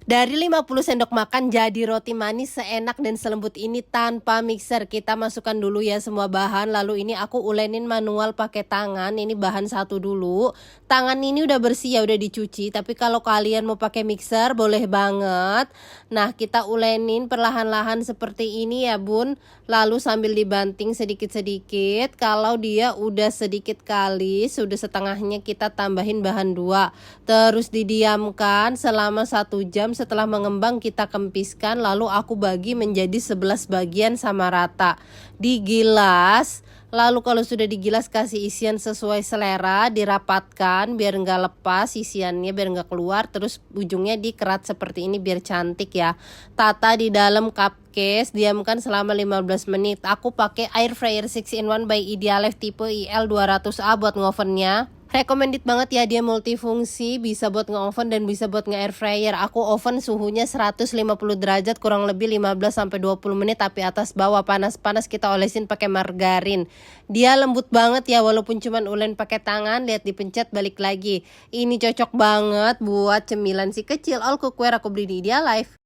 Dari 50 sendok makan jadi roti manis seenak dan selembut ini tanpa mixer. Kita masukkan dulu ya semua bahan, lalu ini aku ulenin manual pakai tangan. Ini bahan satu dulu. Tangan ini udah bersih ya, udah dicuci, tapi kalau kalian mau pakai mixer boleh banget. Nah, kita ulenin perlahan-lahan seperti ini ya bun, lalu sambil dibanting sedikit-sedikit. Kalau dia udah sedikit kali, sudah setengahnya, kita tambahin bahan 2, terus didiamkan selama 1 jam. Setelah mengembang kita kempiskan, lalu aku bagi menjadi 11 bagian sama rata, digilas. Lalu kalau sudah digilas kasih isian sesuai selera, dirapatkan biar nggak lepas isiannya, biar nggak keluar. Terus ujungnya dikerat seperti ini biar cantik ya. Tata di dalam cupcase, diamkan selama 15 menit. Aku pakai air fryer 6-in-1 by Idealef tipe IL 200A buat ngovennya. Recommended banget ya, dia multifungsi, bisa buat nge-oven dan bisa buat nge-air fryer. Aku oven suhunya 150 derajat kurang lebih 15-20 menit, tapi atas bawah panas-panas kita olesin pakai margarin. Dia lembut banget ya, walaupun cuman ulen pakai tangan, lihat dipencet balik lagi. Ini cocok banget buat cemilan si kecil. All cookware aku beli di Idealef.